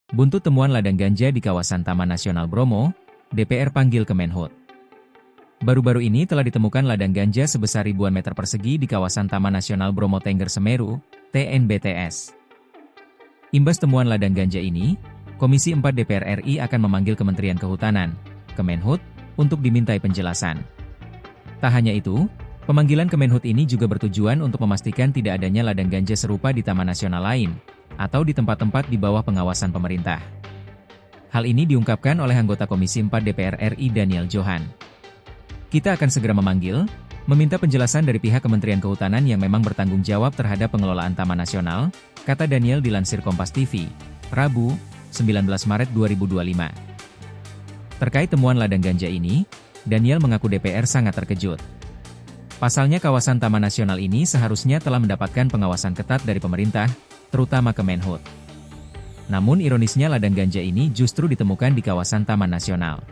Buntut temuan ladang ganja di kawasan Taman Nasional Bromo, DPR panggil Kemenhub. Baru-baru ini telah ditemukan ladang ganja sebesar ribuan meter persegi di kawasan Taman Nasional Bromo Tengger Semeru, TNBTS. Imbas temuan ladang ganja ini, Komisi 4 DPR RI akan memanggil Kementerian Kehutanan, Kemenhub, untuk dimintai penjelasan. Tak hanya itu, pemanggilan Kemenhub ini juga bertujuan untuk memastikan tidak adanya ladang ganja serupa di taman nasional lain, atau di tempat-tempat di bawah pengawasan pemerintah. Hal ini diungkapkan oleh anggota Komisi 4 DPR RI Daniel Johan. Kita akan segera memanggil, meminta penjelasan dari pihak Kementerian Kehutanan yang memang bertanggung jawab terhadap pengelolaan Taman Nasional, kata Daniel dilansir Kompas TV, Rabu, 19 Maret 2025. Terkait temuan ladang ganja ini, Daniel mengaku DPR sangat terkejut. Pasalnya kawasan Taman Nasional ini seharusnya telah mendapatkan pengawasan ketat dari pemerintah, terutama Kemenhub. Namun ironisnya ladang ganja ini justru ditemukan di kawasan Taman Nasional.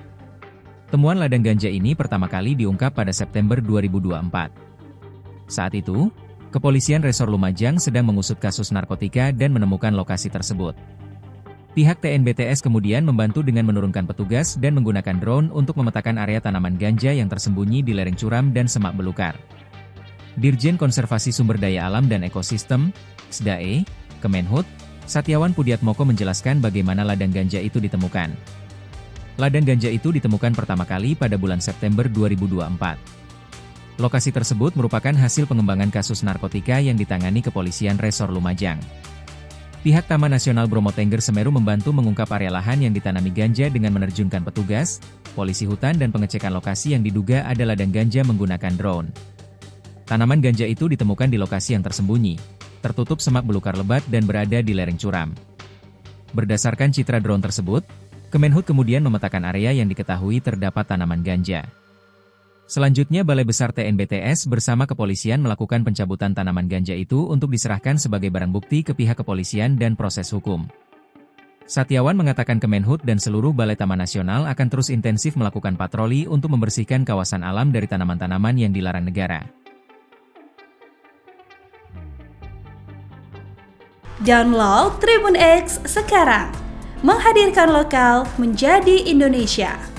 Temuan ladang ganja ini pertama kali diungkap pada September 2024. Saat itu, Kepolisian Resor Lumajang sedang mengusut kasus narkotika dan menemukan lokasi tersebut. Pihak TNBTS kemudian membantu dengan menurunkan petugas dan menggunakan drone untuk memetakan area tanaman ganja yang tersembunyi di lereng curam dan semak belukar. Dirjen Konservasi Sumber Daya Alam dan Ekosistem, SDAE, Kemenhub, Satyawan Pudiatmoko menjelaskan bagaimana ladang ganja itu ditemukan. Ladang ganja itu ditemukan pertama kali pada bulan September 2024. Lokasi tersebut merupakan hasil pengembangan kasus narkotika yang ditangani Kepolisian Resor Lumajang. Pihak Taman Nasional Bromo Tengger Semeru membantu mengungkap area lahan yang ditanami ganja dengan menerjunkan petugas, polisi hutan dan pengecekan lokasi yang diduga ada ladang ganja menggunakan drone. Tanaman ganja itu ditemukan di lokasi yang tersembunyi, tertutup semak belukar lebat dan berada di lereng curam. Berdasarkan citra drone tersebut, Kemenhub kemudian memetakan area yang diketahui terdapat tanaman ganja. Selanjutnya Balai Besar TNBTS bersama kepolisian melakukan pencabutan tanaman ganja itu untuk diserahkan sebagai barang bukti ke pihak kepolisian dan proses hukum. Satyawan mengatakan Kemenhub dan seluruh Balai Taman Nasional akan terus intensif melakukan patroli untuk membersihkan kawasan alam dari tanaman-tanaman yang dilarang negara. Download Tribun X sekarang, menghadirkan lokal menjadi Indonesia.